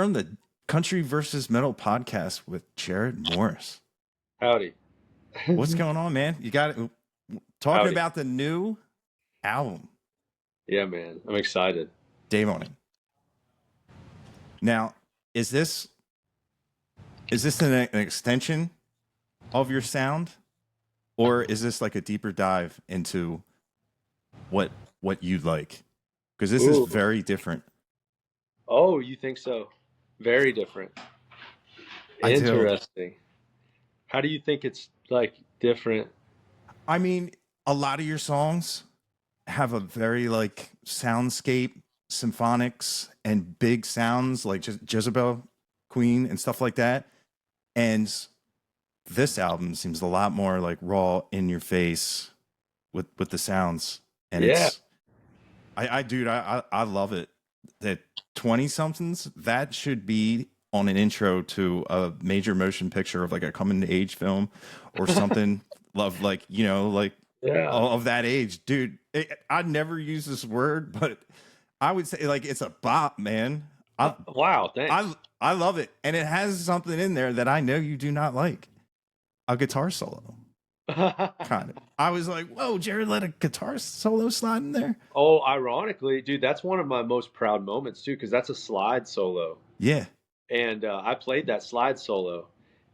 We're on the Country versus Metal podcast with Jarrod Morris. Howdy. What's going on, man? You got it. Talking Howdy. about the new album, Yeah, man. I'm excited. Day Morning. Now, is this an extension of your sound, or is this like a deeper dive into what you like? Because this is Ooh. very different. Oh, you think so? Very different. I do. Interesting. How do you think it's like different? I mean, a lot of your songs have a very like soundscape, symphonics, and big sounds like Jezebel Queen and stuff like that. And this album seems a lot more like raw, in your face with the sounds. And Yeah. I love it. That 20 somethings, that should be on an intro to a major motion picture of like a coming to age film or something. Love, like, like Yeah. of that age, dude. I'd never use this word, but I would say like it's a bop, man. Wow, thanks. I love it, and it has something in there that I know you do not like, a guitar solo. Kind of. I was like, whoa, Jarrod let a guitar solo slide in there. Oh, ironically, dude, that's one of my most proud moments too, because that's a slide solo, Yeah. and I played that slide solo,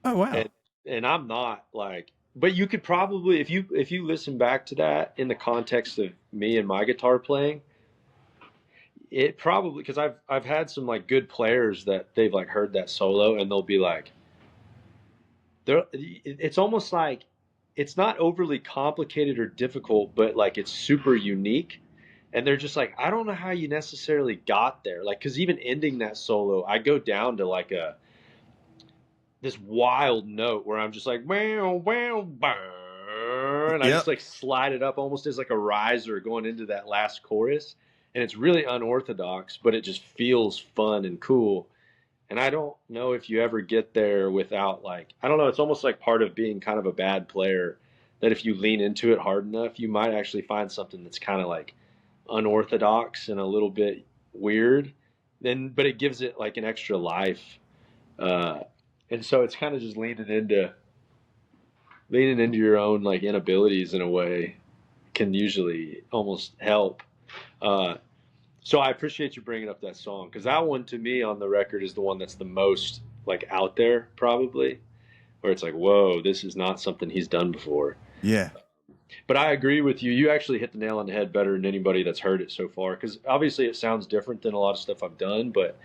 Oh wow. and I'm not like, but you could probably, if you listen back to that in the context of me and my guitar playing, it probably, because I've had some like good players that they've like heard that solo and they'll be like, it's almost like it's not overly complicated or difficult, but like it's super unique. And they're just like, I don't know how you necessarily got there. Like, because even ending that solo, I go down to like this wild note where I'm just like, wow, wow, and I just Yep. like slide it up almost as like a riser going into that last chorus. And it's really unorthodox, but it just feels fun and cool. And I don't know if you ever get there without like, I don't know, it's almost like part of being kind of a bad player that if you lean into it hard enough, you might actually find something that's kind of like unorthodox and a little bit weird. Then, but it gives it like an extra life. Uh, and so it's kind of just leaning into your own like inabilities in a way can usually almost help. Uh, so I appreciate you bringing up that song because that one to me on the record is the one that's the most like out there probably, where it's like, whoa, this is not something he's done before. Yeah. But I agree with you. You actually hit the nail on the head better than anybody that's heard it so far. Because obviously it sounds different than a lot of stuff I've done, but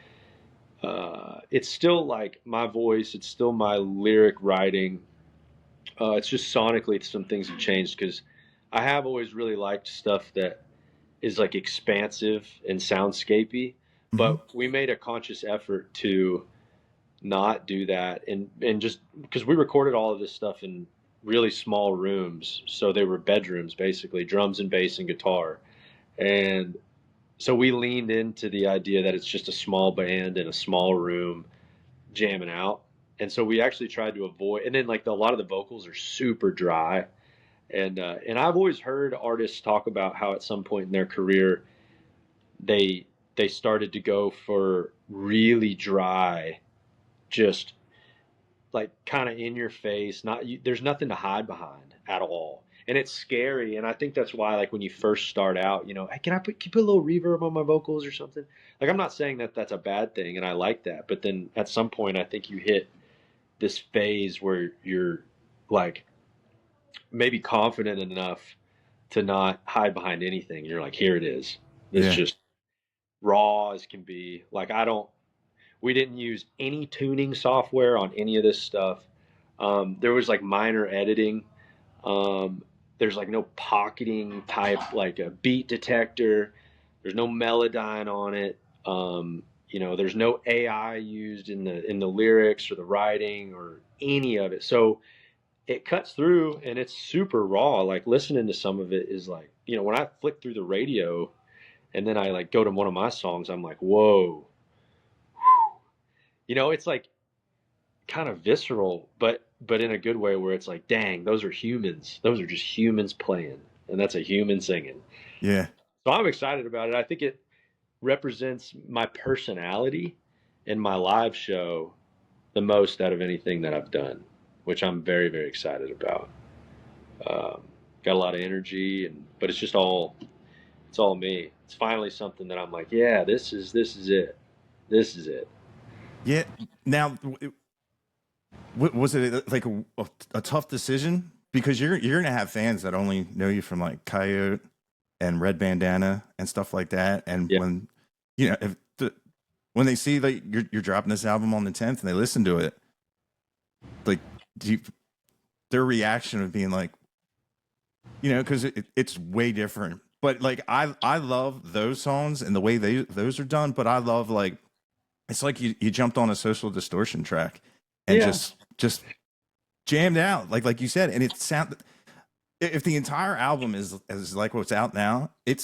it's still like my voice. It's still my lyric writing. It's just sonically some things have changed because I have always really liked stuff that is like expansive and soundscapey, Mm-hmm. but we made a conscious effort to not do that and just because we recorded all of this stuff in really small rooms, so they were bedrooms basically, drums and bass and guitar, and so we leaned into the idea that it's just a small band in a small room jamming out, and so we actually tried to avoid, and then like a lot of the vocals are super dry, and I've always heard artists talk about how at some point in their career they they started to go for really dry, just like kind of in your face, not there's nothing to hide behind at all. And it's scary, and I think that's why like when you first start out, hey, can you put a little reverb on my vocals or something? Like I'm not saying that that's a bad thing and I like that, but then at some point I think you hit this phase where you're like maybe confident enough to not hide behind anything. You're like, here it is. It's Yeah. just raw as can be. Like we didn't use any tuning software on any of this stuff. There was like minor editing. There's like no pocketing type, like a beat detector. There's no Melodyne on it. There's no AI used in the lyrics or the writing or any of it. So it cuts through and it's super raw. Like listening to some of it is like, when I flick through the radio and then I like go to one of my songs, I'm like, whoa. It's like kind of visceral, but in a good way where it's like, dang, those are humans. Those are just humans playing, and that's a human singing. Yeah. So I'm excited about it. I think it represents my personality in my live show the most out of anything that I've done, which I'm very, very excited about. Um, got a lot of energy, but it's all me. It's finally something that I'm like, yeah, this is it, this is it. Yeah. Now, was it like a tough decision? Because you're gonna have fans that only know you from like Coyote and Red Bandana and stuff like that. And Yeah, when if when they see like you're dropping this album on the 10th and they listen to it, like do you, their reaction of being like, because it's way different. But like I love those songs and the way those are done. But I love like it's like you jumped on a Social Distortion track and yeah, just jammed out like you said, and it sound if the entire album is like what's out now, it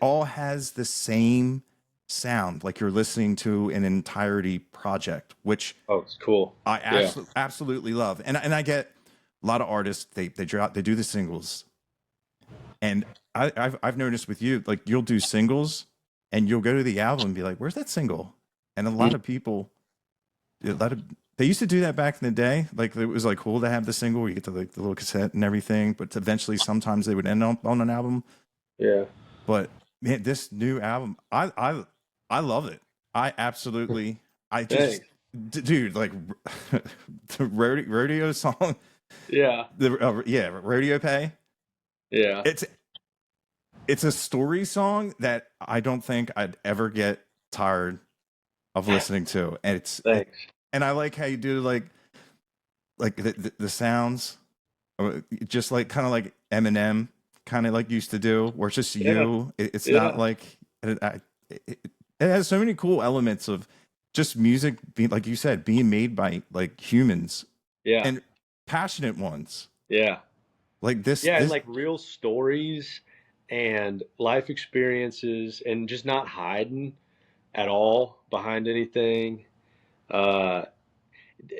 all has the same sound like you're listening to an entirety project, which oh, it's cool. I Yeah, absolutely love. And I get a lot of artists they do the singles, and I've noticed with you like you'll do singles and you'll go to the album and be like, "Where's that single?" And a lot of people, a lot of they used to do that back in the day. Like it was like cool to have the single where you get to like the little cassette and everything. But eventually, sometimes they would end up on an album. yeah, But man, this new album, I love it. I absolutely, I just, thanks. dude, like the rodeo song, Yeah, yeah, rodeo pay. yeah, It's it's a story song that I don't think I'd ever get tired of listening to, and thanks. and I like how you do like the sounds, just like kind of like Eminem kind of like used to do, where it's just Yeah, you. It's not yeah, like it has so many cool elements of just music being like you said being made by like humans yeah, and passionate ones yeah. like Yeah, and this. like real stories and life experiences and just not hiding at all behind anything. Uh,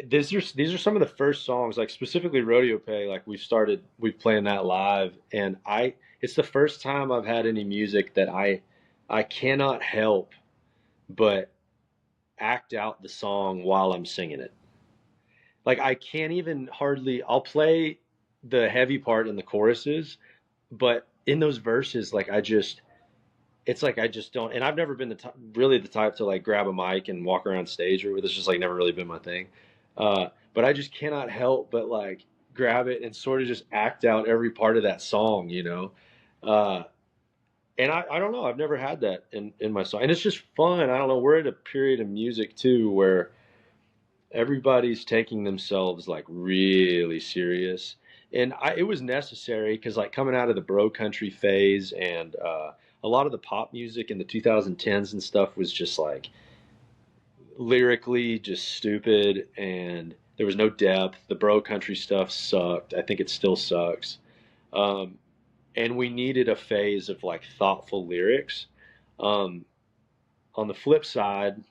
these are some of the first songs, like specifically Rodeo Pay, like we've playing that live, and it's the first time I've had any music that I cannot help but act out the song while I'm singing it. Like I can't even hardly, I'll play the heavy part in the choruses, but in those verses, like it's like I just don't. And I've never been really the type to like grab a mic and walk around stage, or it's just like never really been my thing. But I just cannot help but like grab it and sort of just act out every part of that song, you know. Uh, and I don't know. I've never had that in my song, and it's just fun. I don't know. We're at a period of music too where everybody's taking themselves like really serious, and it was necessary because like coming out of the bro country phase and a lot of the pop music in the 2010s and stuff was just like lyrically just stupid, and there was no depth. The bro country stuff sucked. I think it still sucks. um, and we needed a phase of like thoughtful lyrics. um, on the flip side,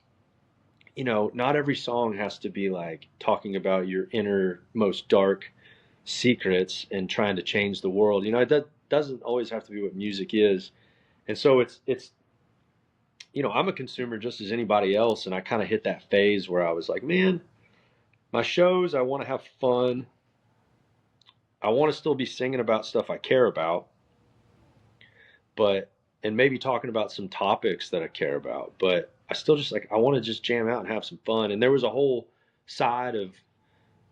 not every song has to be like talking about your innermost dark secrets and trying to change the world. That doesn't always have to be what music is. And so I'm a consumer just as anybody else. And I kind of hit that phase where I was like, man, my shows, I want to have fun. I want to still be singing about stuff I care about, but, and maybe talking about some topics that I care about, but I still just like, I want to just jam out and have some fun. And there was a whole side of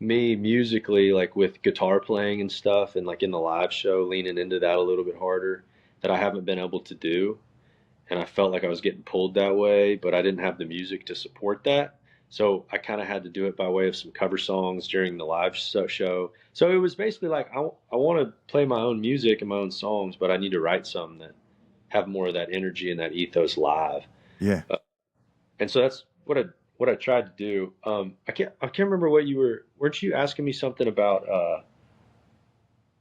me musically, like with guitar playing and stuff, and like in the live show, leaning into that a little bit harder that I haven't been able to do. And I felt like I was getting pulled that way, but I didn't have the music to support that. So I kind of had to do it by way of some cover songs during the live show. So it was basically like, I want to play my own music and my own songs, but I need to write some that have more of that energy and that ethos live. Yeah. Uh, and so that's what I tried to do. I can't remember what you weren't you asking me something about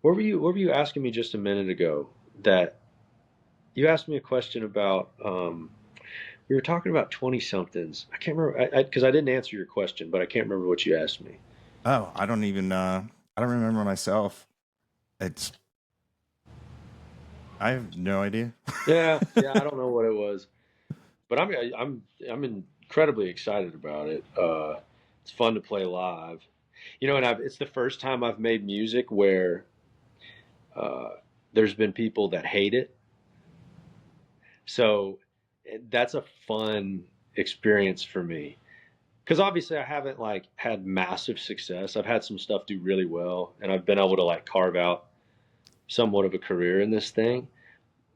what were you asking me just a minute ago, that you asked me a question about we were talking about 20 somethings. I can't remember because I didn't answer your question, but I can't remember what you asked me. Oh, I don't remember myself. It's I have no idea. Yeah, yeah, I don't know what it was, but I'm in incredibly excited about it. It's fun to play live, and it's the first time I've made music where uh, there's been people that hate it. So that's a fun experience for me because obviously I haven't like had massive success. I've had some stuff do really well, and I've been able to like carve out somewhat of a career in this thing.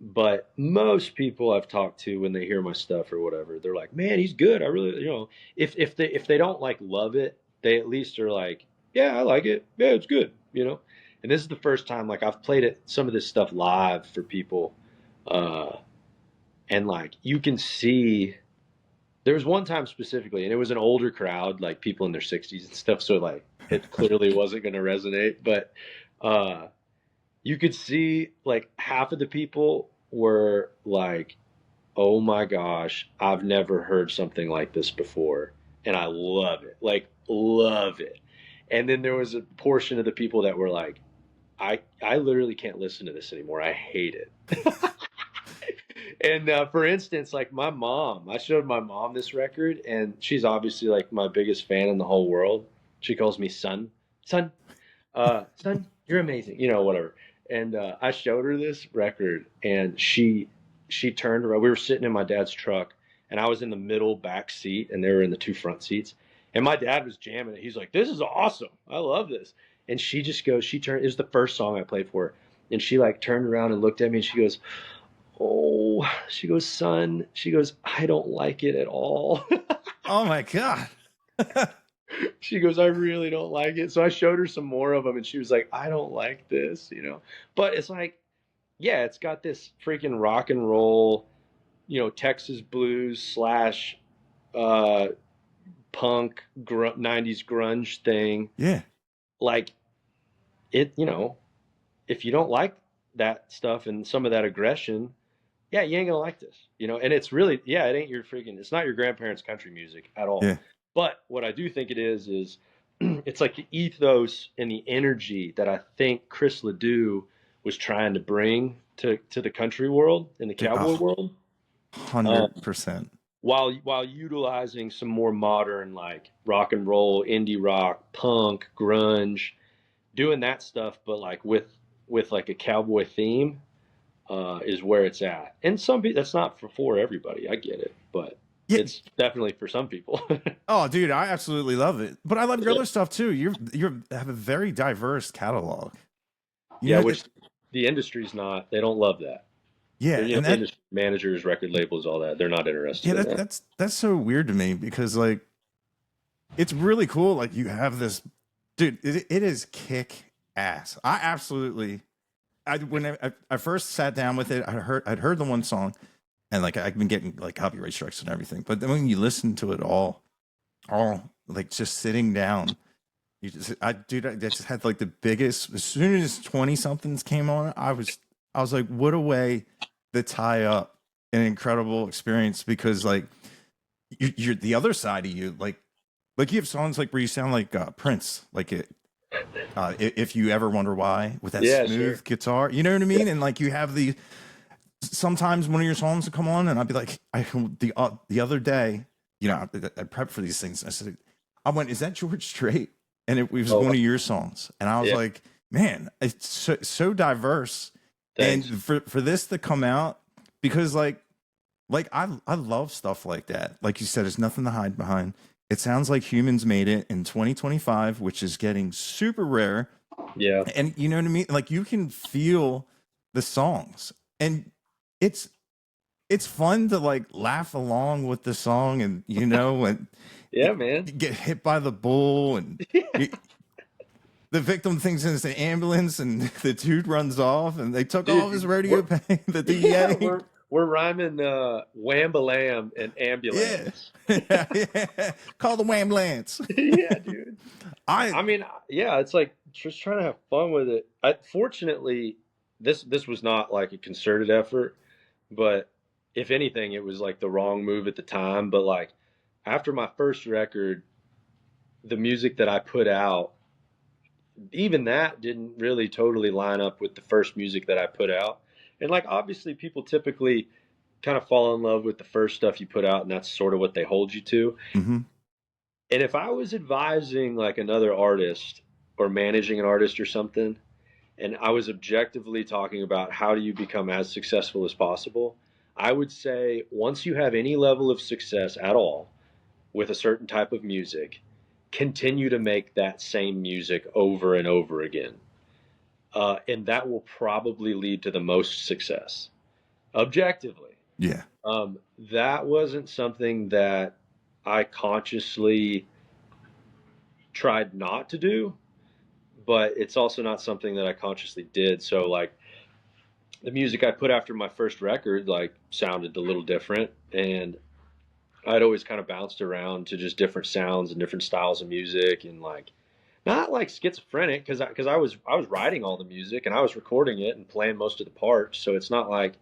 But most people I've talked to when they hear my stuff or whatever, they're like, "Man, he's good. I really, if they don't like love it, they at least are like, yeah, I like it. Yeah, it's good. And this is the first time like I've played it some of this stuff live for people, uh, and like you can see there was one time specifically, and it was an older crowd, like people in their 60s and stuff, so like it clearly wasn't going to resonate, but uh, you could see like half of the people were like, "Oh my gosh, I've never heard something like this before, and I love it, like love it." And then there was a portion of the people that were like, "I literally can't listen to this anymore. I hate it." And for instance, like my mom, I showed my mom this record, and she's obviously like my biggest fan in the whole world. She calls me son, son, you're amazing, whatever. And I showed her this record, and she turned around. We were sitting in my dad's truck, and I was in the middle back seat, and they were in the two front seats. And my dad was jamming it. He's like, "This is awesome. I love this." And she just goes, she turned. It was the first song I played for her, and she like turned around and looked at me, and she goes, "Oh," she goes, "Son," she goes, "I don't like it at all." Oh my God. She goes, "I really don't like it." So I showed her some more of them, and she was like, "I don't like this. But it's like, yeah, it's got this freaking rock and roll, Texas blues slash uh, punk 90s grunge thing. Yeah. Like if you don't like that stuff and some of that aggression, yeah, you ain't gonna like this. And it's really, yeah, it ain't it's not your grandparents' country music at all. Yeah. But what I do think it is it's like the ethos and the energy that I think Chris Ledoux was trying to bring to the country world and the Dude, cowboy world, uh, 100%. while utilizing some more modern like rock and roll, indie rock, punk, grunge, doing that stuff, but like with like a cowboy theme is where it's at. And some people, that's not for everybody. I get it, but Yeah. it's definitely for some people. Oh, dude, I absolutely love it. But I love your Yeah. other stuff too. You have a very diverse catalog. Yeah, which the industry's not. They don't love that. Yeah, They're, and that industry managers, record labels, all that. They're not interested yeah, in that. that's so weird to me because like it's really cool. Like you have this, dude. It is kick ass. I absolutely. When I first sat down with it, I'd heard the one song, and like I've been getting like copyright strikes and everything. But then when you listen to it all like just sitting down, I just had like the biggest. As soon as 20 somethings came on, I was like, what a way to tie up an incredible experience because like you're the other side of you, like you have songs like where you sound like Prince, like it. If you ever wonder why, with that Yeah, smooth sure. guitar, you know what I mean, Yeah. and like you have the sometimes one of your songs would come on, and I'd be like, the other day, I prepped for these things. I said, I went, is that George Strait? And it was Oh, one of your songs, and I was yeah. like, man, it's so diverse, and Thanks. for this to come out because like I love stuff like that. Like you said, there's nothing to hide behind. It sounds like humans made it in 2025, which is getting super rare. Yeah. And you know what I mean? Like you can feel the songs. And it's it's fun to like laugh along with the song and and you Yeah, man. get hit by the bull and you, the victim thinks it's an ambulance and the dude runs off and they took all of his Dude, radio pay, the yeah, DEA. we're rhyming Wambalam and Yeah. ambulance. Yeah. Call the Wham Lance. Yeah, dude. I I mean, yeah, it's like just trying to have fun with it. Fortunately, this was not like a concerted effort, but if anything, it was like the wrong move at the time. But like after my first record, the music that I put out, even that didn't really totally line up with the first music that I put out. And like obviously, people typically kind of fall in love with the first stuff you put out, and that's sort of what they hold you to. Hmm. And if I was advising like another artist or managing an artist or something, and I was objectively talking about how do you become as successful as possible, I would say once you have any level of success at all with a certain type of music, continue to make that same music over and over again. And that will probably lead to the most success objectively. Yeah. That wasn't something that I consciously tried not to do, but it's also not something that I consciously did. So like the music I put after my first record like sounded a little different, and I'd always kind of bounced around to just different sounds and different styles of music, and like not like schizophrenic because I was writing all the music and I was recording it and playing most of the parts, so it's not like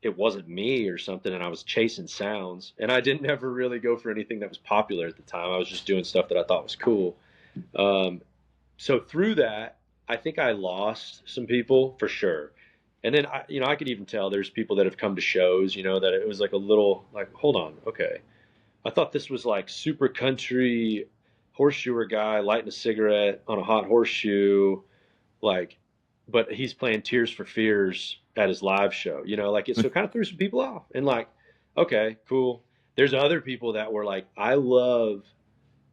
it wasn't me or something and I was chasing sounds, and I didn't ever really go for anything that was popular at the time. I was just doing stuff that I thought was cool. Um, so through that, I think I lost some people for sure. And then I could even tell there's people that have come to shows, that it was like a little like, hold on, okay. I thought this was like super country horseshoer guy lighting a cigarette on a hot horseshoe, like, but he's playing Tears for Fears at his live show, like it. So it kind of threw some people off, and like, okay, cool. There's other people that were like, I love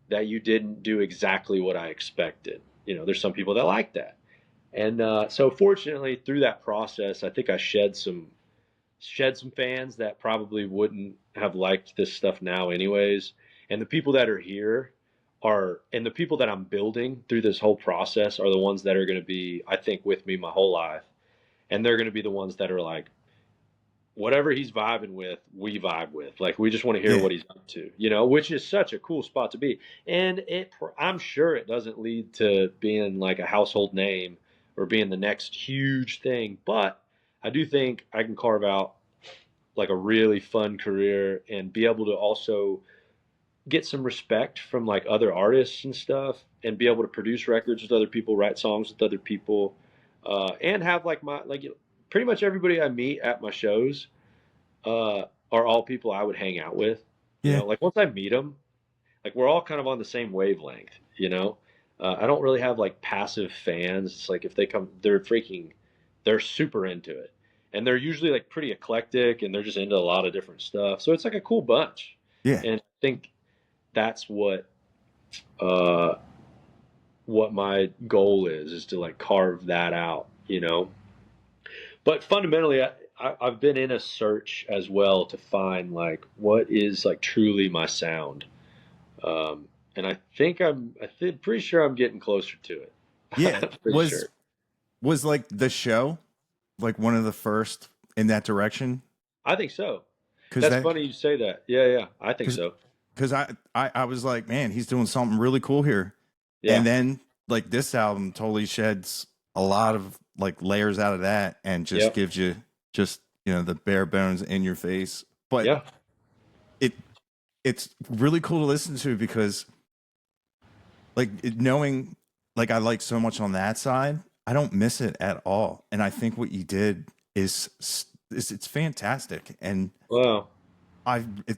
that you didn't do exactly what I expected. There's some people that like that. And so fortunately through that process, I think I shed some fans that probably wouldn't have liked this stuff now anyways. And the people that are here and the people that I'm building through this whole process are the ones that are going to be, I think, with me my whole life. And they're going to be the ones that are like, whatever he's vibing with, we vibe with. Like, we just want to hear Yeah. what he's up to, which is such a cool spot to be. And I'm sure it doesn't lead to being like a household name or being the next huge thing, but I do think I can carve out like a really fun career and be able to also get some respect from like other artists and stuff, and be able to produce records with other people, write songs with other people, and have like pretty much everybody I meet at my shows are all people I would hang out with. Yeah. Like once I meet them, like we're all kind of on the same wavelength. I don't really have like passive fans. It's like if they come, they're super into it, and they're usually like pretty eclectic, and they're just into a lot of different stuff. So it's like a cool bunch, Yeah. and I think that's uh, what my goal is to like carve that out. But fundamentally, I've been in a search as well to find like what is like truly my sound. And I think pretty sure I'm getting closer to it. Yeah. I'm pretty Was sure. was like the show like one of the first in that direction? I think so. Because That's that funny you say that. Yeah, yeah. I think because so. because I was like, man, he's doing something really cool here. Yeah. And then like this album totally sheds a lot of like layers out of that and just Yep. gives you just the bare bones in your face. But Yeah. it it's really cool to listen to because like knowing like I like so much on that side, I don't miss it at all. And I think what you did is it's fantastic. And Wow.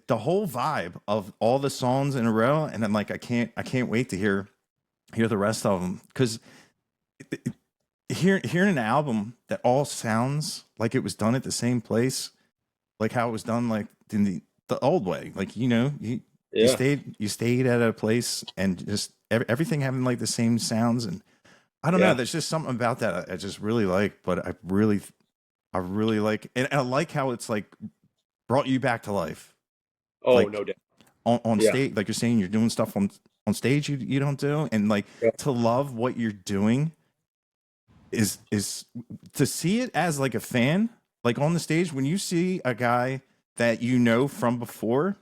the whole vibe of all the songs in a row, and I'm like I can't wait to hear the rest of them because hearing an album that all sounds like it was done at the same place, like how it was done like in the old way, like you Yeah. stayed at a place and just everything having like the same sounds, and I don't know, Yeah. there's just something about that I just really like, but I really like, and I like how it's like brought you back to life, Oh, like no doubt. on Yeah. stage, like you're saying you're doing stuff on stage you don't do, and like Yeah. to love what you're doing is to see it as like a fan, like on the stage when you see a guy that from before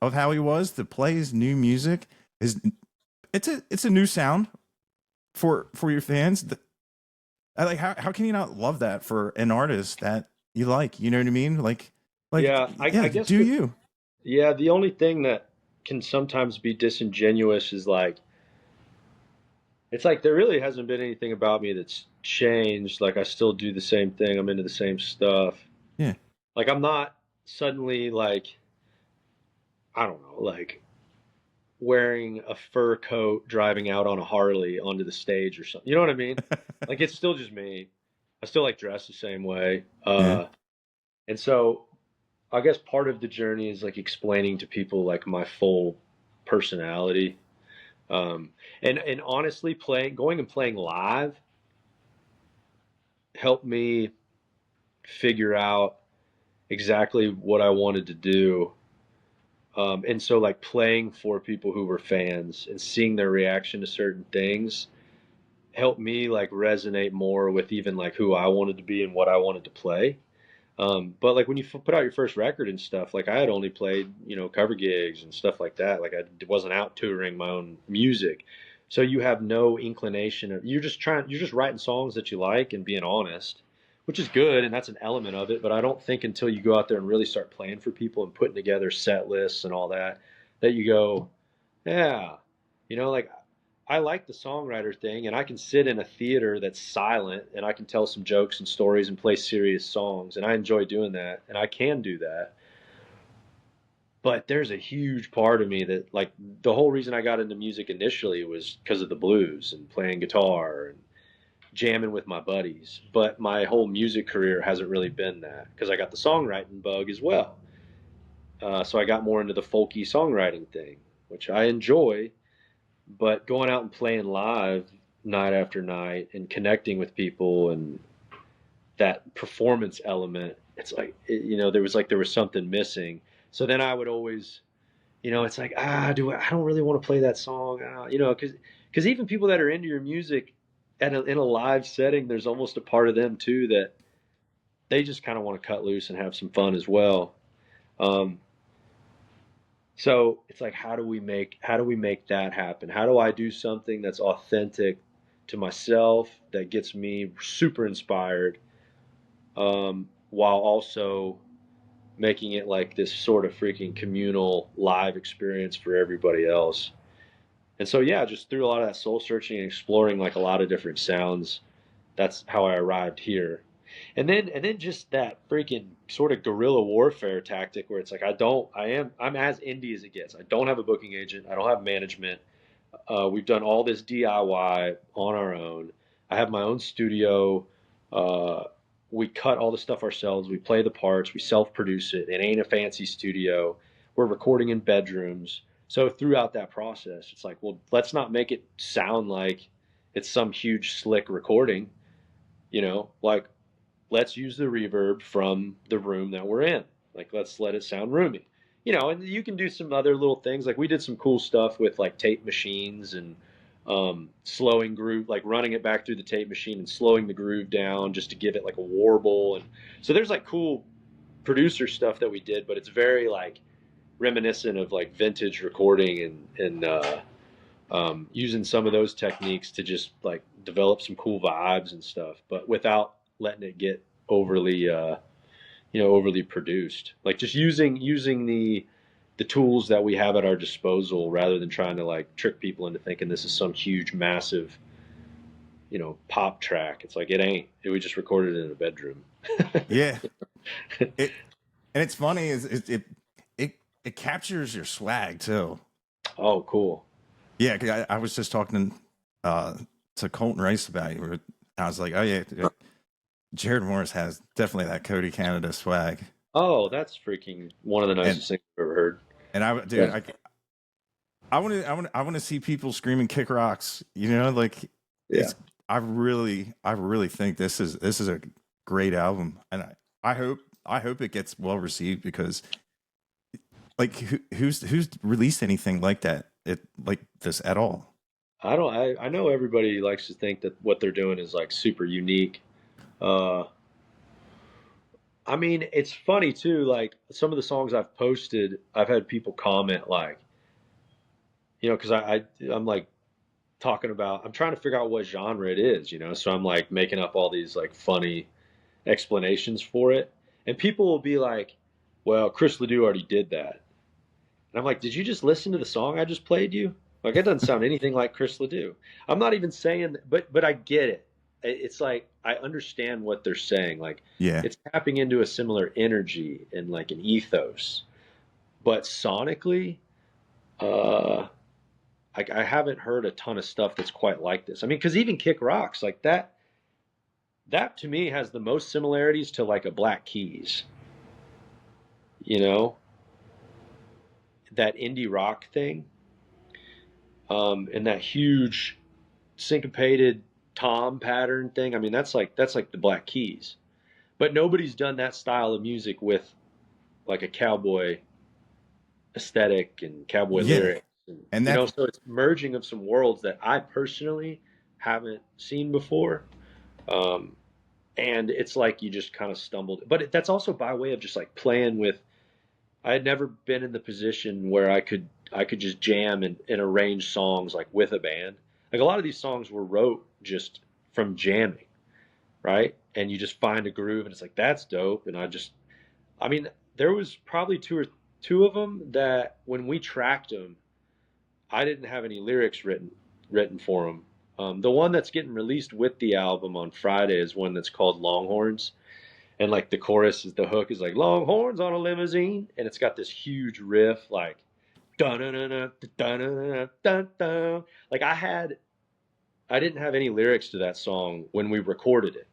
of how he was to play his new music is it's a new sound for your fans. I like how can you not love that for an artist that you like? You know what I mean? Like Yeah. I yeah, guess do you? yeah, the only thing that can sometimes be disingenuous is like, it's like there really hasn't been anything about me that's changed. Like I still do the same thing. I'm into the same stuff. Yeah, Like I'm not suddenly like, I don't know, like wearing a fur coat driving out on a Harley onto the stage or something. You know what I mean? Like it's still just me. I still like dress the same way. Yeah. And so I guess part of the journey is like explaining to people like my full personality. Um, and honestly, going and playing live helped me figure out exactly what I wanted to do. And so like playing for people who were fans and seeing their reaction to certain things helped me like resonate more with even like who I wanted to be and what I wanted to play. But like when you put out your first record and stuff, like I had only played, cover gigs and stuff like that. Like I wasn't out touring my own music. So you have no inclination of, you're just writing songs that you like and being honest, which is good. And that's an element of it. But I don't think until you go out there and really start playing for people and putting together set lists and all that, that you go, yeah, like I like the songwriter thing, and I can sit in a theater that's silent, and I can tell some jokes and stories and play serious songs, and I enjoy doing that, and I can do that. But there's a huge part of me that, like, the whole reason I got into music initially was because of the blues and playing guitar and jamming with my buddies. But my whole music career hasn't really been that because I got the songwriting bug as well. So I got more into the folky songwriting thing, which I enjoy, but going out and playing live night after night and connecting with people and that performance element, it's like, there was something missing. So then I would always, it's like, I don't really want to play that song, because even people that are into your music in a live setting, there's almost a part of them too that they just kind of want to cut loose and have some fun as well. Um, So it's like, how do we make that happen? How do I do something that's authentic to myself that gets me super inspired, while also making it like this sort of freaking communal live experience for everybody else? And so yeah, just through a lot of that soul searching and exploring like a lot of different sounds, that's how I arrived here. And then just that freaking sort of guerrilla warfare tactic where it's like I'm as indie as it gets. I don't have a booking agent. I don't have management. We've done all this DIY on our own. I have my own studio. Uh, we cut all the stuff ourselves. We play the parts. We self-produce it. It ain't a fancy studio. We're recording in bedrooms. So throughout that process, it's like, well, let's not make it sound like it's some huge slick recording. Like let's use the reverb from the room that we're in. Like, let's let it sound roomy. And you can do some other little things. Like, we did some cool stuff with like tape machines and slowing groove, like running it back through the tape machine and slowing the groove down just to give it like a warble. And so there's like cool producer stuff that we did, but it's very like reminiscent of like vintage recording and using some of those techniques to just like develop some cool vibes and stuff, but without letting it get overly overly produced. Like just using the tools that we have at our disposal rather than trying to like trick people into thinking this is some huge massive pop track. It's like it ain't. We just recorded it in a bedroom. Yeah. It and it's funny is it captures your swag too. Oh, cool. Yeah, 'cause I was just talking to Colton Rice about it. I was like, oh yeah, Jarrod Morris has definitely that Cody Canada swag. Oh, that's freaking one of the And nicest things I've ever heard. dude, I want to see people screaming "kick rocks." Like Yeah. it's. I really think this is a great album, and I hope it gets well received because like who's released anything like that like this at all? I know everybody likes to think that what they're doing is like super unique. Uh, I mean, it's funny too. Like some of the songs I've posted, I've had people comment like, because I'm like talking about, I'm trying to figure out what genre it is, so I'm like making up all these like funny explanations for it, and people will be like, "Well, Chris Ledoux already did that," and I'm like, "Did you just listen to the song I just played you? Like, it doesn't sound anything like Chris Ledoux." I'm not even saying, but I get it. it's like I understand what they're saying. Like Yeah. it's tapping into a similar energy and like an ethos. But sonically, uh, I haven't heard a ton of stuff that's quite like this. I mean, because even Kick Rocks, like that to me has the most similarities to like a Black Keys, you know, that indie rock thing, and that huge syncopated tom pattern thing. I mean, that's like the Black Keys. But nobody's done that style of music with like a cowboy aesthetic and cowboy Yeah. lyrics, and And that's so it's merging of some worlds that I personally haven't seen before. Um, and it's like you just kind of stumbled, but that's also by way of just like playing with. I had never been in the position where I could just jam and arrange songs like with a band. Like a lot of these songs were wrote just from jamming, right? And you just find a groove and it's like that's dope. And I mean, there was probably two of them that when we tracked them, I didn't have any lyrics written for them. The one that's getting released with the album on Friday is one that's called Longhorns, and like the chorus is the hook is like Longhorns on a limousine, and it's got this huge riff like dun dun dun dun dun dun. Like I didn't have any lyrics to that song when we recorded it.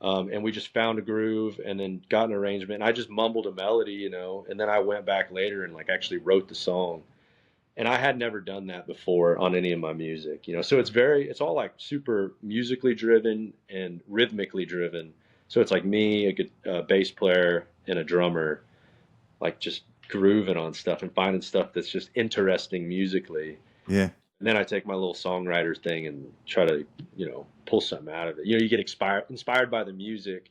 And we just found a groove and then got an arrangement. And I just mumbled a melody, and then I went back later and like actually wrote the song. And I had never done that before on any of my music. So it's all like super musically driven and rhythmically driven. So it's like me, a good bass player, and a drummer, like just grooving on stuff and finding stuff that's just interesting musically. yeah. And then I take my little songwriter thing and try to, pull something out of it. You get inspired by the music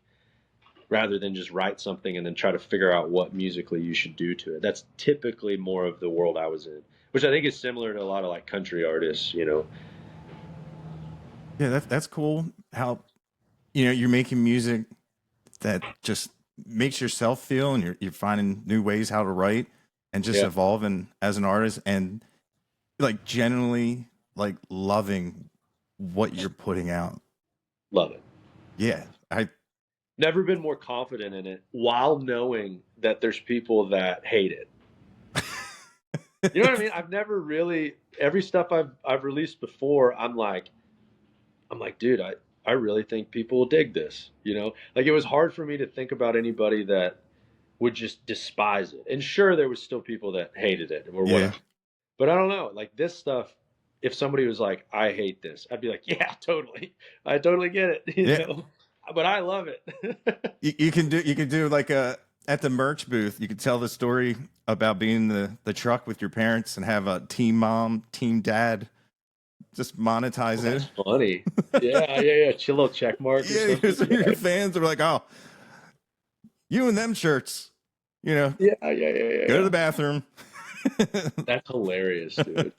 rather than just write something and then try to figure out what musically you should do to it. That's typically more of the world I was in, which I think is similar to a lot of like country artists. Yeah, that's cool how you're making music that just makes yourself feel, and you're finding new ways how to write and just Yeah, evolving as an artist, and like genuinely like loving what you're putting out. love it. Yeah. I Never been more confident in it while knowing that there's people that hate it. You know what I mean? I've never really every stuff I've released before, I'm like, dude, I really think people will dig this. Like it was hard for me to think about anybody that would just despise it. And sure, there was still people that hated it or yeah. whatever. But I don't know, like this stuff. If somebody was like, I hate this, I'd be like, yeah, totally, I totally get it. Yeah. But I love it. You can do like a at the merch booth, you could tell the story about being in the truck with your parents and have a team mom, team dad just monetize That's it. funny. Yeah, yeah, yeah. Chill little check mark or Yeah, something. so your fans are like, oh, you and them shirts, Yeah, yeah, yeah, yeah, go to yeah. the bathroom. That's hilarious, dude.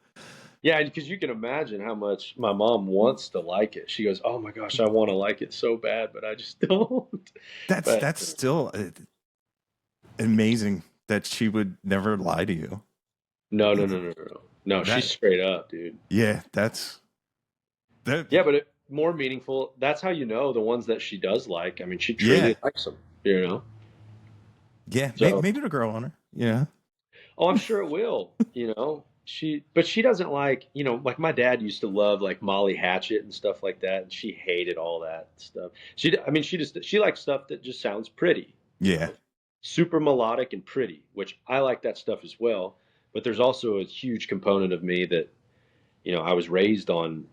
Yeah, because you can imagine how much my mom wants to like it. She goes, "Oh my gosh, I want to like it so bad, but I just don't." that's But that's still amazing that she would never lie to you. no, no, no, no, no, no. No, she's That straight up, dude. yeah, that's that. Yeah, but more meaningful. That's how you know the ones that she does like. I mean, she Yeah, truly likes them. yeah. Maybe, So, maybe it'll grow on her. Yeah, oh, I'm sure it will. But she doesn't like my dad used to love like Molly Hatchet and stuff like that, and she hated all that stuff. I mean, she likes stuff that just sounds pretty, yeah, super melodic and pretty, which I like that stuff as well. But there's also a huge component of me that, I was raised on,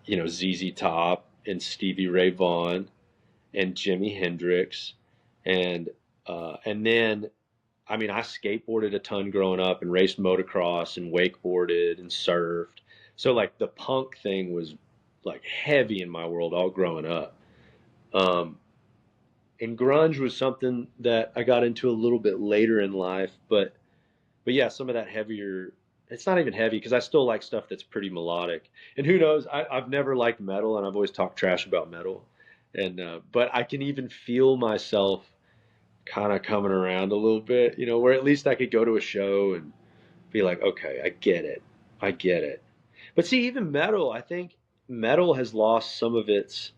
ZZ Top and Stevie Ray Vaughan and Jimi Hendrix, and then I mean, I skateboarded a ton growing up and raced motocross and wakeboarded and surfed. So like the punk thing was like heavy in my world all growing up. Um, and grunge was something that I got into a little bit later in life, but yeah, some of that heavier. It's not even heavy because I still like stuff that's pretty melodic. And who knows? I've never liked metal, and I've always talked trash about metal. And but I can even feel myself kind of coming around a little bit, where at least I could go to a show and be like, okay, I get it. I get it. But see, even metal, I think metal has lost some of its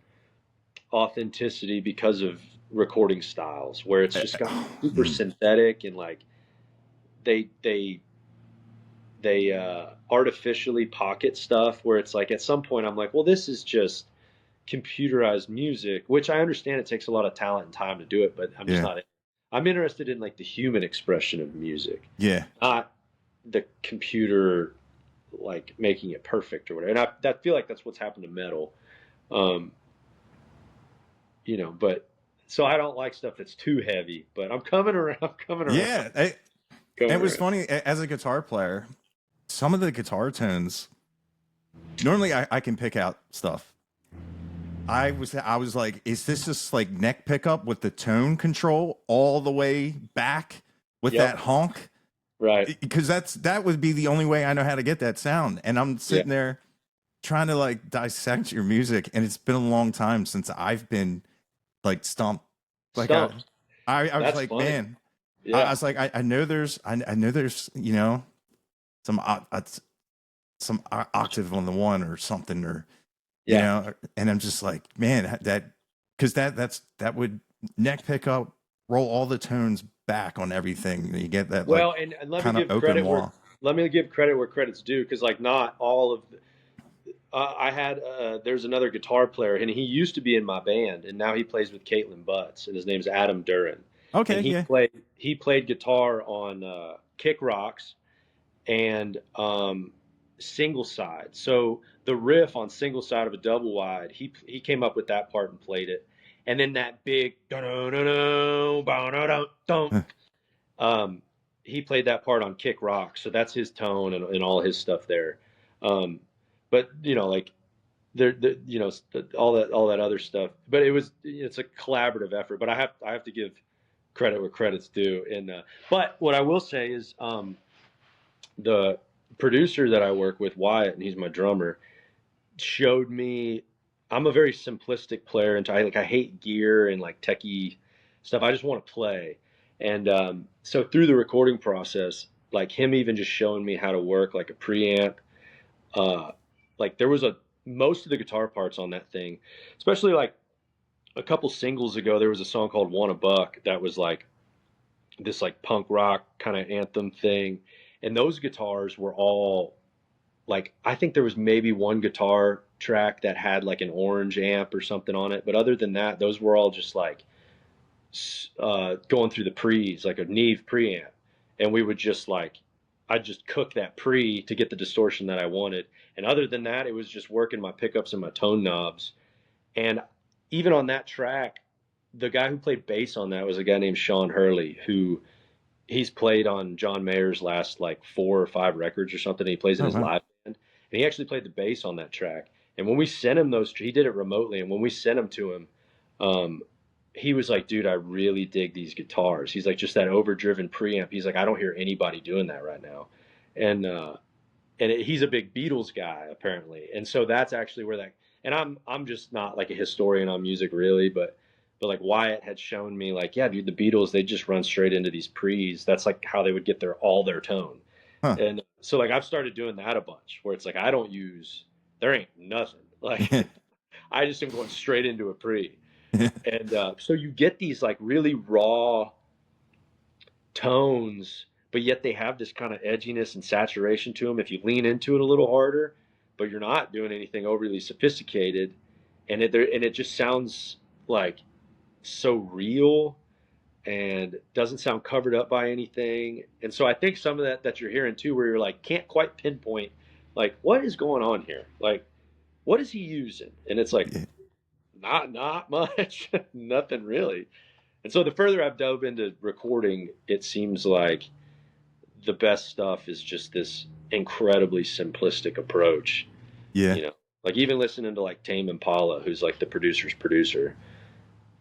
authenticity because of recording styles where it's just got super Mm, synthetic and like they they they artificially pocket stuff where it's like at some point I'm like, well, this is just computerized music, which I understand it takes a lot of talent and time to do it, but I'm just yeah, not. I'm interested in like the human expression of music, yeah, not the computer like making it perfect or whatever. And I feel like that's what's happened to metal, um, But so I don't like stuff that's too heavy. But I'm coming around. I'm coming around. yeah. It Coming was around. funny as a guitar player. Some of the guitar tones. Normally, I can pick out stuff. I was like, is this just like neck pickup with the tone control all the way back with that Yep. honk? Right. Because that would be the only way I know how to get that sound. And I'm Yeah. sitting there trying to like dissect your music, and it's been a long time since I've been like stumped. Like Stumped. I was That's like, funny. man, I Yeah. was like, I know I know there's some some octave on the one or something, or Yeah. and I'm just like, man, that because that would neck pick up, roll all the tones back on everything. You get that like Well, and let me kind of give open credit where wall. credit's due because like not all of I had there's another guitar player and he used to be in my band and now he plays with Caitlin Butts and his name's Adam Duran and Okay, yeah. he played guitar on Kick Rocks and single side. So the riff on single side of a double wide, he came up with that part and played it, and then that big um, he played that part on Kick Rock. So that's his tone and all his stuff there. Um, but like all that other stuff. But it's a collaborative effort. But I have to give credit where credit's due. And but what I will say is the producer that I work with, Wyatt, and he's my drummer, showed me. I'm a very simplistic player, and I hate gear and like techie stuff. I just want to play, and so through the recording process, like him even just showing me how to work like a preamp, uh, like there was a most of the guitar parts on that thing, especially like a couple singles ago, there was a song called "Want a Buck" that was like this like punk rock kind of anthem thing, and those guitars were all like I think there was maybe one guitar track that had like an orange amp or something on it, but other than that, those were all just like going through the pre's like a Neve preamp, and we would just like I'd just cook that pre to get the distortion that I wanted, and other than that, it was just working my pickups and my tone knobs, and even on that track, the guy who played bass on that was a guy named Sean Hurley who he's played on John Mayer's last like 4 or 5 records or something. He plays in Oh his wow. live band, and he actually played the bass on that track. And when we sent him he did it remotely. And when we sent him to him, um, he was like, "Dude, I really dig these guitars." He's like, "Just that overdriven preamp." He's like, "I don't hear anybody doing that right now," and he's a big Beatles guy apparently, and so that's actually where that. And I'm just not like a historian on music really, but like Wyatt had shown me like yeah, dude, the Beatles they just run straight into these pre's. That's like how they would get their tone, Huh. and so like I've started doing that a bunch where it's like I don't use there ain't nothing like I just am going straight into a pre, and so you get these like really raw tones, but yet they have this kind of edginess and saturation to them if you lean into it a little harder, but you're not doing anything overly sophisticated, and it just sounds like so real and doesn't sound covered up by anything. And so I think some of that you're hearing too, where you're like can't quite pinpoint like what is going on here, like what is he using, and it's like Yeah. not much, nothing really. And so the further I've dove into recording, it seems like the best stuff is just this incredibly simplistic approach. Yeah. You know, like even listening to like Tame Impala, who's like the producer's producer.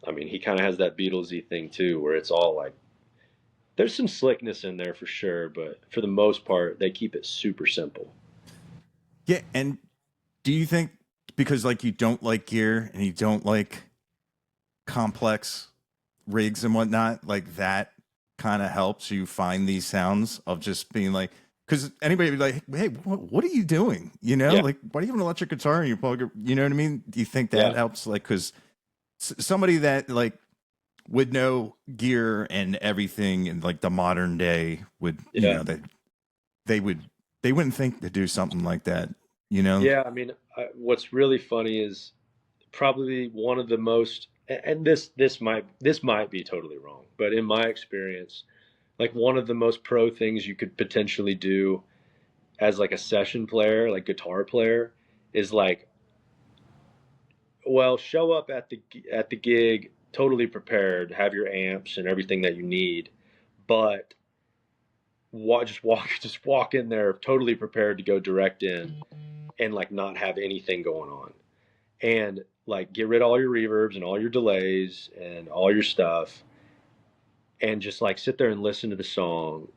I mean, he kind of has that Beatlesy thing too, where it's all like there's some slickness in there for sure, but for the most part, they keep it super simple. Yeah. And do you think because like you don't like gear and you don't like complex rigs and whatnot, like that kind of helps you find these sounds of just being like, because anybody would be like, hey, what are you doing? You know, Yeah. like, why do you have an electric guitar and you plug it? You know what I mean? Do you think that Yeah. helps? Like, because somebody that like would know gear and everything in like the modern day would, you Yeah. know, that they would, they wouldn't think to do something like that, you know? Yeah. I mean, what's really funny is probably one of the most, and this might be totally wrong, but in my experience, like one of the most pro things you could potentially do as like a session player, like guitar player, is like, well, show up at the gig totally prepared, have your amps and everything that you need, but just walk in there totally prepared to go direct in and like not have anything going on, and like get rid of all your reverbs and all your delays and all your stuff, and just like sit there and listen to the song,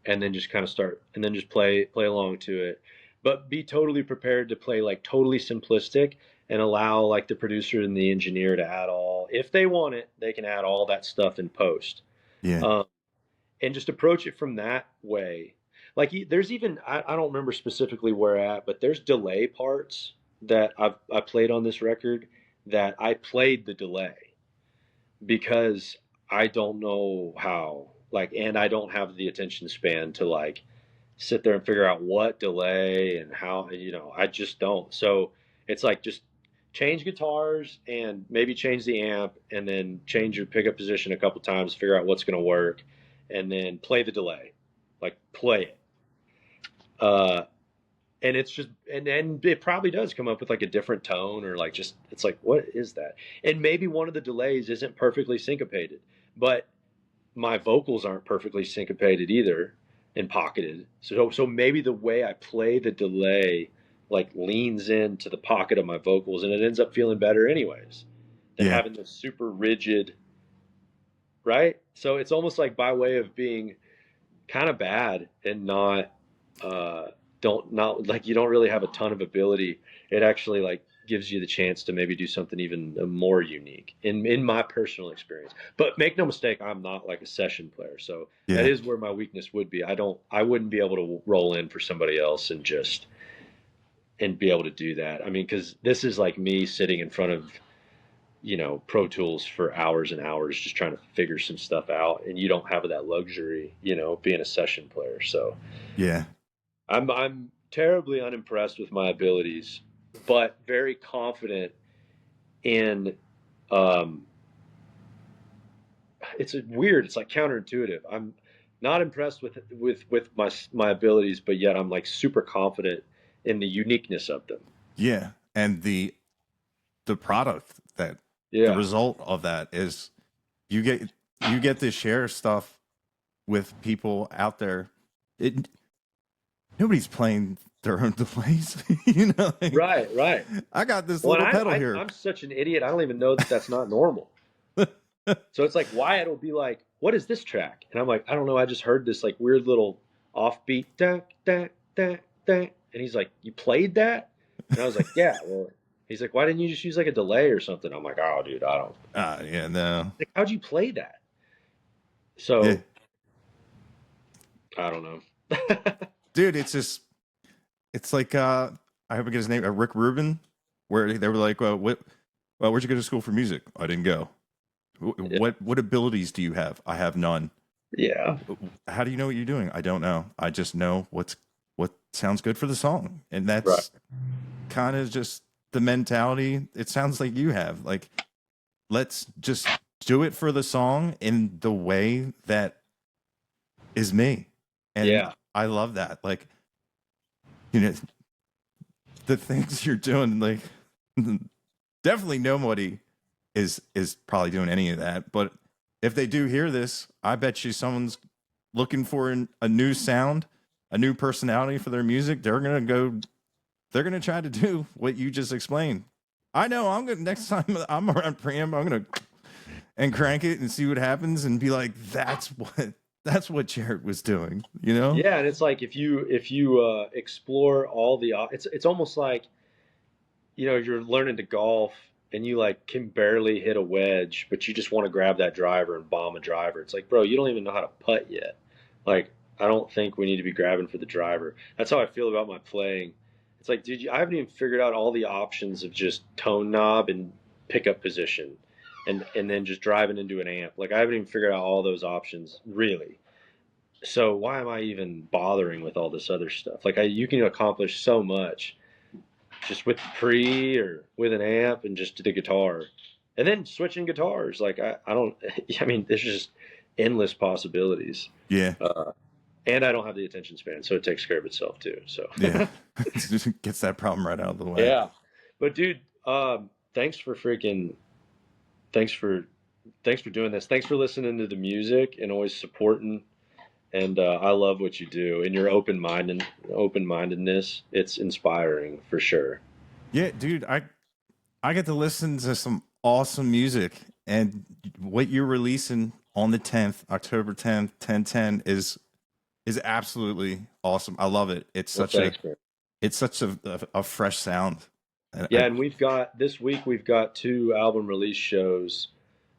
and then just kind of start, and then just play along to it, but be totally prepared to play like totally simplistic, and allow like the producer and the engineer to add all, if they want it, they can add all that stuff in post. Yeah. um, and just approach it from that way. Like there's even, I don't remember specifically where at, but there's delay parts that I played on this record that I played the delay because I don't know how, like, and I don't have the attention span to like sit there and figure out what delay and how, I just don't. So it's like just change guitars and maybe change the amp and then change your pickup position a couple times, figure out what's going to work, and then play the delay, like play it. Uh, and it's just, and it probably does come up with like a different tone, or like just, it's like, what is that? And maybe one of the delays isn't perfectly syncopated, but my vocals aren't perfectly syncopated either and pocketed. So maybe the way I play the delay like leans into the pocket of my vocals, and it ends up feeling better anyways than Yeah. having this super rigid, right? So it's almost like by way of being kind of bad and not uh don't not like you don't really have a ton of ability, it actually like gives you the chance to maybe do something even more unique in my personal experience. But make no mistake, I'm not like a session player, so that Yeah. is where my weakness would be. I wouldn't be able to roll in for somebody else and just and be able to do that. I mean, because this is like me sitting in front of Pro Tools for hours and hours just trying to figure some stuff out, and you don't have that luxury, being a session player. So Yeah. I'm terribly unimpressed with my abilities, but very confident in. Um, it's weird. It's like counterintuitive. I'm not impressed with my abilities, but yet I'm like super confident in the uniqueness of them. Yeah. And the product that the Yeah. result of that is you get to share stuff with people out there. It Nobody's playing their own delays, you know. Like, Right. Right. I got this Well, little and pedal here. I'm such an idiot. I don't even know that that's not normal. So it's like Wyatt will be like, "What is this track?" And I'm like, "I don't know. I just heard this like weird little offbeat da da da da." And he's like, "You played that?" And I was like, "Yeah." Well, he's like, "Why didn't you just use like a delay or something?" I'm like, "Oh, dude, I don't." Yeah, no. Like, how'd you play that? Yeah. So I don't know. Dude, it's just it's like I hope I get his name, Rick Rubin, where they were like, where'd you go to school for music? I didn't go. Yeah. What abilities do you have? I have none. Yeah. How do you know what you're doing? I don't know. I just know what sounds good for the song. And Right. that's kind of just the mentality it sounds like you have. Like, let's just do it for the song in the way that is me. And Yeah. I love that. Like, the things you're doing, like, definitely nobody is probably doing any of that. But if they do hear this, I bet you someone's looking for a new sound, a new personality for their music. They're gonna try to do what you just explained. I know I'm gonna, next time I'm around preamp, I'm gonna and crank it and see what happens and be like, that's what Jarrod was doing, you know? Yeah, and it's like if you explore all the it's almost like you're learning to golf and you like can barely hit a wedge, but you just want to grab that driver and bomb a driver. It's like, bro, you don't even know how to putt yet. Like, I don't think we need to be grabbing for the driver. That's how I feel about my playing. It's like, dude, I haven't even figured out all the options of just tone knob and pickup position, and then just driving into an amp. Like I haven't even figured out all those options really. So why am I even bothering with all this other stuff? Like you can accomplish so much just with the pre or with an amp and just the guitar, and then switching guitars. Like I don't. I mean, there's just endless possibilities. Yeah. And I don't have the attention span, so it takes care of itself too. So Yeah. Gets that problem right out of the way. yeah, but dude, thanks for freaking, thanks for, thanks for doing this. Thanks for listening to the music and always supporting. And I love what you do and your open mindedness. It's inspiring for sure. Yeah, dude, I get to listen to some awesome music, and what you're releasing on the 10th, October 10th, 10/10 is absolutely awesome. I love it. It's Well, such thanks, a man. it's such a fresh sound. And Yeah, and we've got this week we've got two album release shows.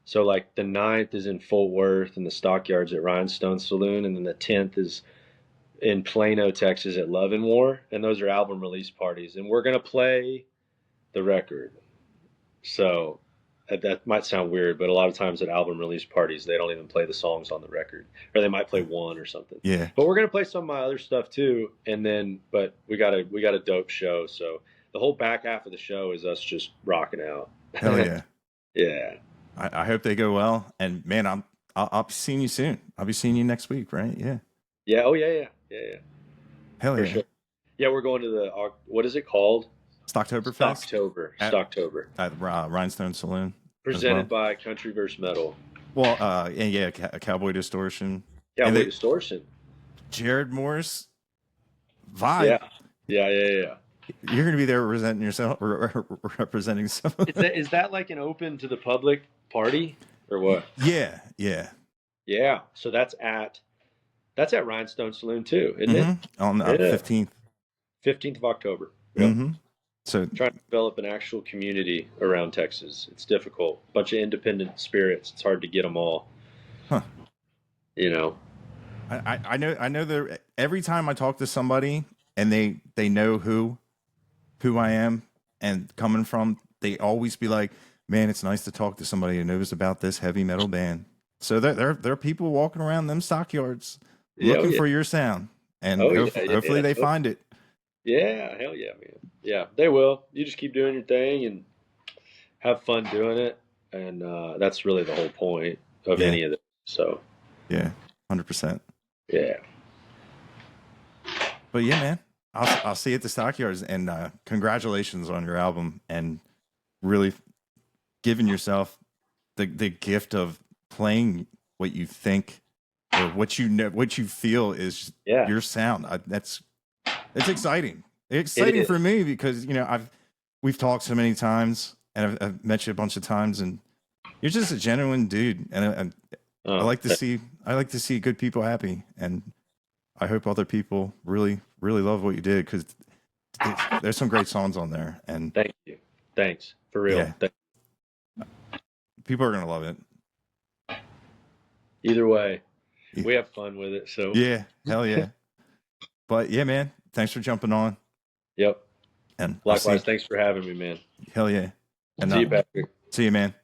So like the 9th is in Fort Worth in the Stockyards at Rhinestone Saloon, and then the 10th is in Plano, Texas at Love and War, and those are album release parties. And we're gonna play the record. So that might sound weird, but a lot of times at album release parties they don't even play the songs on the record, or they might play one or something. yeah, But we're gonna play some of my other stuff too, and then but we got a dope show. So the whole back half of the show is us just rocking out. hell yeah. Yeah. I hope they go well. And man, I'll be seeing you soon. I'll be seeing you next week, right? Yeah. Yeah. Oh yeah. Hell For yeah. sure. Yeah, we're going to the what is it called? Stocktoberfest Stocktober. at Rhinestone Saloon. Presented by Country vs. Metal. Well, and yeah, Cowboy Distortion. Cowboy Distortion. Jarrod Morris vibe. Yeah. You're going to be there representing yourself, representing someone. Is that like an open to the public party or what? Yeah. Yeah. So that's at Rhinestone Saloon too, isn't it? On the 15th. 15th of October. Yep. So Trying to develop an actual community around Texas. It's difficult. Bunch of independent spirits. It's hard to get them all. Huh. You know. I know that every time I talk to somebody and they know who I am and coming from, they always be like, man, it's nice to talk to somebody who knows about this heavy metal band. So there are people walking around them stockyards looking for your sound, and hopefully they find it. Yeah, hell yeah, man. Yeah, they will. You just keep doing your thing and have fun doing it, and that's really the whole point of any of this. So yeah, 100%. Yeah. But yeah, man, I'll see you at the Stockyards, and congratulations on your album and really giving yourself the gift of playing what you think or what you feel is your sound. It's exciting. It's exciting for me because we've talked so many times, and I've met you a bunch of times, and you're just a genuine dude, and I like to see good people happy, and I hope other people really, really love what you did, because there's some great songs on there. And thank you. Thanks. For real. Yeah. People are going to love it. Either way, we have fun with it. So yeah, hell yeah. But yeah, man, thanks for jumping on. Yep. And likewise, thanks for having me, man. Hell yeah. And see you, Patrick. See you, man.